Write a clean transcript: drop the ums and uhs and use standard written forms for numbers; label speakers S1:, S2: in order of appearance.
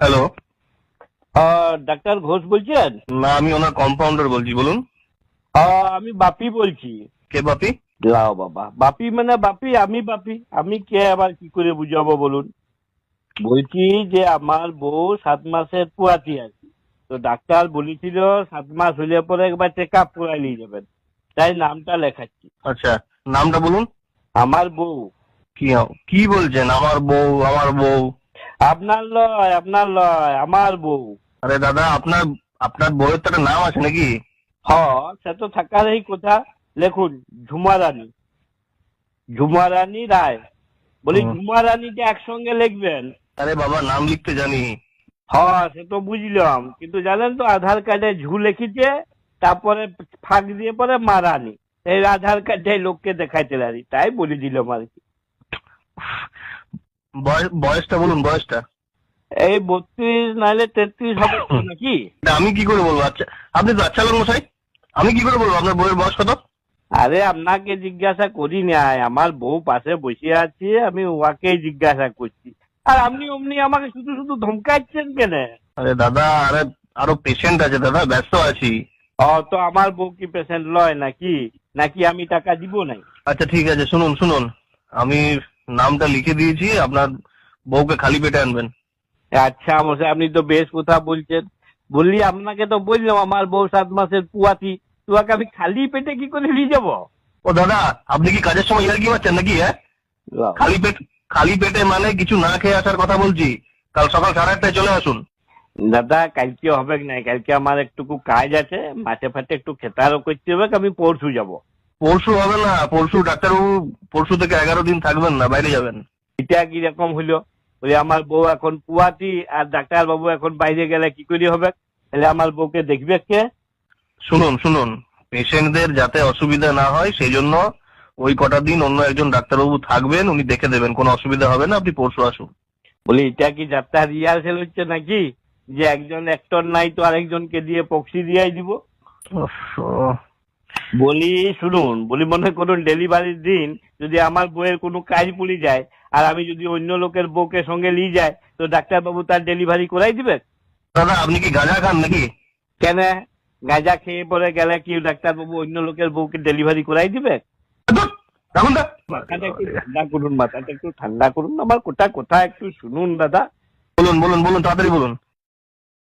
S1: Hello.
S2: Doctor Ghosh বলছেন?
S1: না, আমি ওনার কম্পাউন্ডার বলছি, বলুন।
S2: আমি বাপি বলছি।
S1: কে বাপি?
S2: লাও বাবা, বাপি মানে বাপি, আমি বাপি, আমি কে আবার কি করে বুঝাবো বলুন। বলছি যে আমার বউ 7 মাসের পুয়াতি আছে, তো ডাক্তার বলেছিল 7 মাস হলে পরে একবার চেক আপ করাই নিয়ে যাবেন, তাই নামটা লেখাচ্ছি।
S1: আচ্ছা, নামটা বলুন।
S2: আমার বউ।
S1: কি কি বলছেন? আমার বউ? আমার বউ?
S2: আপনার লয়, আপনার লয়, আমার বউ।
S1: আরে দাদা, আপনার আপনার বউয়ের তো একটা নাম আছে নাকি?
S2: হ, সে তো থাকারই কথা। লেখুন, ঝুমা রানী, ঝুমা রানী রায়। বলি
S1: হুম।
S2: ঝুমা রানীকে একসঙ্গে লিখবেন।
S1: আরে বাবা, নাম লিখতে জানি।
S2: হ্যাঁ, সে তো বুঝলাম, কিন্তু জানেন তো আধার কার্ডে ঝু লিখেছে, তারপরে ফাঁক দিয়ে পরে মারানি। এই আধার কার্ডে লোককে দেখাইতে পারি, তাই বলে দিলাম আর কি।
S1: বয়সটা বলুন, বয়সটা।
S2: এই 32 নাহলে 33 হবে তো নাকি?
S1: এটা আমি কি করে বলবো? আচ্ছা, আপনি তো আচ্ছা লোক মশাই, আমি কি করে বলবো আপনার বউয়ের বয়স কত?
S2: আরে আপনাকে জিজ্ঞাসা করি নাই, আমার বউ পাশে বসে আছে, আমি ওয়াকেই জিজ্ঞাসা করছি। আর আপনি অমনি আমাকে শুধু শুধু ধমকাচ্ছেন কেন?
S1: আরে দাদা, আরে আরো পেশেন্ট আছে দাদা, ব্যস্ত আছি।
S2: তো আমার বউ কি পেশেন্ট লয় নাকি? নাকি আমি টাকা দিব নাই?
S1: আচ্ছা ঠিক আছে, শুনুন শুনুন, আমি নামটা লিখে দিয়েছি, আপনার বউকে খালি পেটে আনবেন।
S2: আচ্ছা মশাই, আপনি তো বেশ কথা বলছেন। বললি আপনাকে তো বললাম আমার বউ 7 মাসের পুয়াতি, তোমাকে আমি খালি পেটে কি করে নিয়ে যাবো?
S1: ও দাদা, আপনি কি কাজের সময় ইয়ার্কি মারছেন নাকি? হ্যাঁ, খালি পেট, খালি পেটে মানে কিছু না খেয়ে আসার কথা বলছি। কাল সকাল 8:30টায় চলে আসুন।
S2: দাদা কালকে হবে না, কালকে আমার একটুকু কাজ আছে, মাঠে ফাটে একটু খেতারও করতে হবে, আমি পরশু যাব।
S1: পরশু হবে না, পরশু ডাক্তারবাবু, পরশু থেকে 11 দিন থাকবেন না, বাইরে যাবেন।
S2: এটা কি রকম হইলো? বলি আমার বউ এখন পুয়াতি, আর ডাক্তার বাবু এখন বাইরে গেলে কি করে হবে? তাহলে আমার বউকে দেখবে কে?
S1: শুনুন শুনুন, পেশেন্টদের যাতে অসুবিধা না হয় সেই জন্য ওই কটা দিন অন্য একজন ডাক্তারবাবু থাকবেন, উনি দেখে দেবেন, কোনো অসুবিধা হবে না, আপনি পরশু আসুন।
S2: বলি এটা কি যাত্রা রিহার্সেল হচ্ছে নাকি, যে একজন অ্যাক্টর নাই তো আরেকজনকে দিয়ে পক্সি দিয়াই দিব?
S1: উফ,
S2: বলি শুনুন, বলি মনে করুন ডেলিভারির দিন যদি আমার বউয়ের কোনো কাজ পড়ে যায়, আর আমি যদি অন্য লোকের বউকে সঙ্গে নিয়ে যাই, তো ডাক্তারবাবু তার ডেলিভারি করাই দিবে?
S1: দাদা আপনি কি গাঁজা খান নাকি?
S2: কেন? গাঁজা খেয়ে পরে গেলে কি ডাক্তারবাবু অন্য লোকের বউকে ডেলিভারি করাই দিবে?
S1: ধুৎ, রাখুন দা।
S2: মাথাটা একটু ঠান্ডা করুন, মাথাটা একটু ঠান্ডা করুন, আমার কোটা কথা একটু শুনুন দাদা।
S1: বলুন বলুন বলুন, তাড়াতাড়ি বলুন।